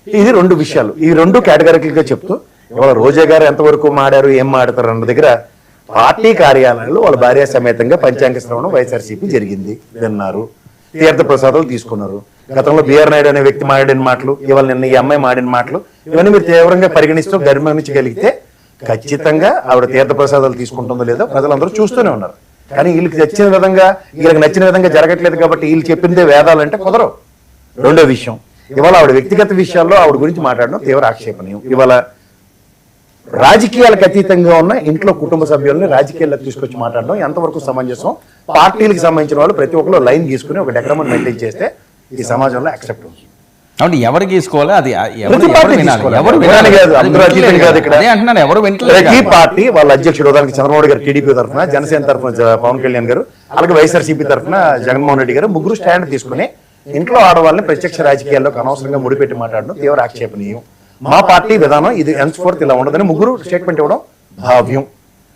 ఇది రెండు విషయాలు, ఈ రెండు కేటగిరికల్గా చెప్తూ ఇవాళ రోజా గారు ఎంతవరకు మాడారు, ఏం మాడతారు అన్న దగ్గర పార్టీ కార్యాలయంలో వాళ్ళ భార్య సమేతంగా పంచాంగ శ్రవణం వైఎస్ఆర్సీపీ జరిగింది, విన్నారు, తీర్థ ప్రసాదాలు తీసుకున్నారు. గతంలో బిఆర్ నాయుడు అనే వ్యక్తి మాడిన మాటలు, ఇవాళ నిన్న ఈ అమ్మాయి మాడిన మాటలు, ఇవన్నీ మీరు తీవ్రంగా పరిగణిస్తూ గమనించగలిగితే ఖచ్చితంగా ఆవిడ తీర్థ ప్రసాదాలు తీసుకుంటుందో లేదో ప్రజలందరూ చూస్తూనే ఉన్నారు. కానీ వీళ్ళకి నచ్చిన విధంగా, వీళ్ళకి నచ్చిన విధంగా జరగట్లేదు కాబట్టి వీళ్ళు చెప్పిందే వేదాలంటే కుదరవు. రెండో విషయం, ఇవాళ ఆవిడ వ్యక్తిగత విషయాల్లో ఆవిడ గురించి మాట్లాడడం తీవ్ర ఆక్షేపణీయం. ఇవాళ రాజకీయాలకు అతీతంగా ఉన్న ఇంట్లో కుటుంబ సభ్యుల్ని రాజకీయాలకు తీసుకొచ్చి మాట్లాడడం ఎంతవరకు సమంజసం? పార్టీలకు సంబంధించిన వాళ్ళు ప్రతి ఒక్కరు లైన్ గీసుకుని ఒక డెగ్రామం మెయింటైన్ చేస్తే ఈ సమాజంలో యాక్సెప్ట్ అవుతుంది. అంటే ఎవరు తీసుకోవాలి, అది ప్రతి పార్టీ వాళ్ళ అధ్యక్షుడు, ఉదాహరణకి చంద్రబాబు గారు టీడీపీ తరఫున, జనసేన తరఫున పవన్ కళ్యాణ్ గారు, అలాగే వైఎస్ఆర్సీపీ తరఫున జగన్మోహన్ రెడ్డి గారు, ముగ్గురు స్టాండ్ తీసుకుని ఇంట్లో ఆడవాళ్ళని ప్రత్యక్ష రాజకీయాల్లోకి అనవసరంగా ముడిపెట్టి మాట్లాడడం తీవ్ర ఆక్షేపణీయం. మా పార్టీ విధానం ఇది henceforth ఇలా ఉండదని ముగ్గురు స్టేట్మెంట్ ఇవ్వడం భావ్యం.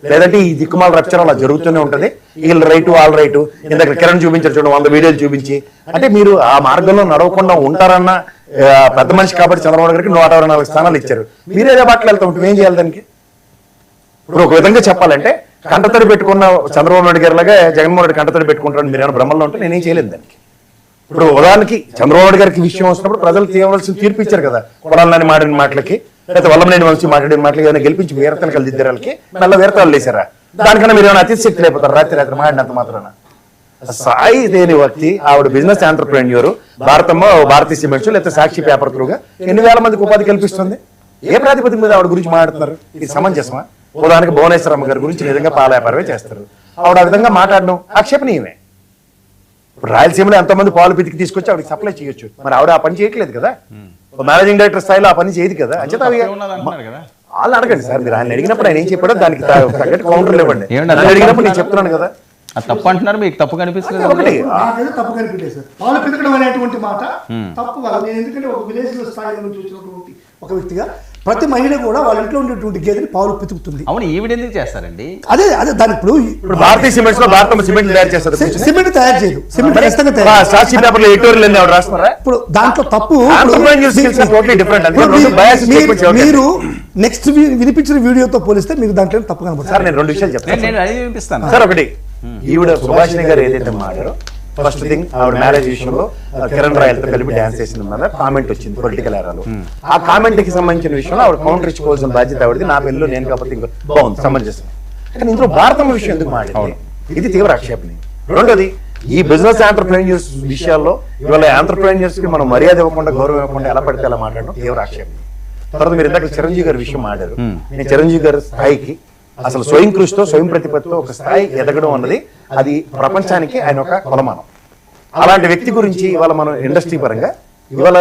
లేదంటే ఈ దిక్కుమాల రప్చర్ అలా జరుగుతూనే ఉంటుంది. వీళ్ళు రైటు వాళ్ళ రైటు, ఇందాక కిరణ్ చూపించారు చూడండి 100 వీడియోలు చూపించి, అంటే మీరు ఆ మార్గంలో నడవకుండా ఉంటారన్న పెద్ద మనిషి కాబట్టి చంద్రబాబు గారికి 124 స్థానాలు ఇచ్చారు. మీరేదే బాటలు వెళ్తా ఉంటే ఏం చేయాలి దానికి? ఇప్పుడు ఒక విధంగా చెప్పాలంటే కంటతడి పెట్టుకున్న చంద్రబాబు నాయుడు గారి లాగా జగన్మోహన్ రెడ్డి కంటతడి పెట్టుకుంటారని మీరు ఏమైనా భ్రమంలో ఉంటే నేనేం చేయలేదు దానికి. ఇప్పుడు ఉదాహరణకి చంద్రబాబు గారికి విషయం వచ్చినప్పుడు ప్రజలు తీయవలసిన తీర్పు ఇచ్చారు కదా, కొడాలని మాడిన మాటలకి, లేకపోతే వల్లమనేని వంశీ మాట్లాడిన మాటలకి ఏమైనా గెలిపించి వీరతలు కలిదిద్దరాలకి మళ్ళీ వీరతలు వేసారా? దానికన్నా మీరు ఏమైనా అతిశక్తి లేకపోతారు రాత్రి మాడినంత మాత్రాన? సాయి దేని వ్యక్తి, ఆవిడ బిజినెస్ ఆంటర్ప్రెన్యూర్, భారతీయ సిమెంట్స్ లేకపోతే సాక్షి పేపర్ త్రూగా ఎన్ని వేల మందికి ఉపాధి కల్పిస్తుంది. ఏ ప్రాతిపదిక మీద ఆవిడ గురించి మాట్లాడుతున్నారు? ఇది సమంజసమా? ఉదాహరణకి భువనేశ్వరమ్మ గారి గురించి నిజంగా పాల వ్యాపారమే చేస్తారు, ఆవిడ ఆ విధంగా మాట్లాడడం ఆక్షేపణీయమే. ఇప్పుడు రాయలసీమలో ఎంతమంది పాలు పితికి తీసుకొచ్చి ఆవిడకి సప్లై చేయొచ్చు, మరి ఆవిడ ఆ పని చేయట్లేదు కదా, మేనేజింగ్ డైరెక్టర్ స్థాయిలో ఆ పని చేయదు కదా. అంచేత వాళ్ళు అడగండి సార్, మీరు ఆయన అడిగినప్పుడు ఆయన ఏం చెప్పాడో దానికి తగ్గట్టు కౌంటర్లు ఇవ్వండి. అడిగినప్పుడు నేను చెప్తున్నాను కదా, తప్పు అంటున్నారు, మీకు తప్పు కనిపిస్తుంది. తప్పు కనిపించలేదు సార్, పాలు పితకడం అనేటువంటి మాట తప్పు కాదు. నేను ఎందుకంటే ఒక విలేజ్ స్థాయిలో చూసినటువంటి ఒక వ్యక్తిగా ప్రతి మహిళ కూడా వాళ్ళ ఇంట్లో ఉండేటువంటి గేదెని పాలు పితుకుతుంది. అవును, ఈవిడ ఎందుకు చేస్తారండి? అదే దాని ఇప్పుడు భారతీయ సిమెంట్స్ లో భారత సిమెంట్ తయారు చేస్తారు, సిమెంట్ తయారు చేయదు, సిమెంట్ సాక్షి పేపర్ లో ఎడిటోరియల్ రాస్తున్నారా? ఇప్పుడు దాంట్లో తప్పు. మీరు నెక్స్ట్ వినిపించిన వీడియోతో పోలిస్తే మీకు దాంట్లో తప్పు కనబడుతుంది. సార్ నేను రెండు విషయాలు చెప్తాను సార్. ఒకటి, ఈవిడ సుభాషిణి గారు ఏదైతే మాట్లాడో, ఫస్ట్ థింగ్ ఆవిడ మ్యారేజ్ విషయంలో కిరణ్ రాయలతో కలిపి డాన్స్ చేసిన కామెంట్ వచ్చింది పొలిటికల్ ఏరాలో. ఆ కామెంట్ కి సంబంధించిన విషయంలో ఆవిడ కౌంటర్ ఇచ్చుకోవాల్సిన బాధ్యత ఆవిడది. నా పెళ్ళిలో నేను కాబట్టి ఇంకా బాగుంది, సమంజసం. కానీ ఇందులో భారతమ్మ విషయం ఎందుకు మాట్లాడింది? ఇది తీవ్ర ఆక్షేపణ. రెండోది, ఈ బిజినెస్ ఆంటర్ప్రెన్యూర్స్ విషయాల్లో ఇవాళ ఆంటర్ప్రెన్యూర్స్ కి మనం మర్యాద ఇవ్వకుండా, గౌరవం ఇవ్వకుండా ఎలా పడితే అలా మాట్లాడడం తీవ్ర ఆక్షేపణ. తర్వాత మీరు ఇందాక చిరంజీవి గారి విషయం మాట్లాడారు. నేను చిరంజీవి గారి స్థాయికి అసలు స్వయం కృషితో, స్వయం ప్రతిపత్తితో ఒక స్థాయి ఎదగడం అన్నది అది ప్రపంచానికి ఆయన ఒక కొలమానం. అలాంటి వ్యక్తి గురించి ఇవాళ మనం ఇండస్ట్రీ పరంగా ఇవాళ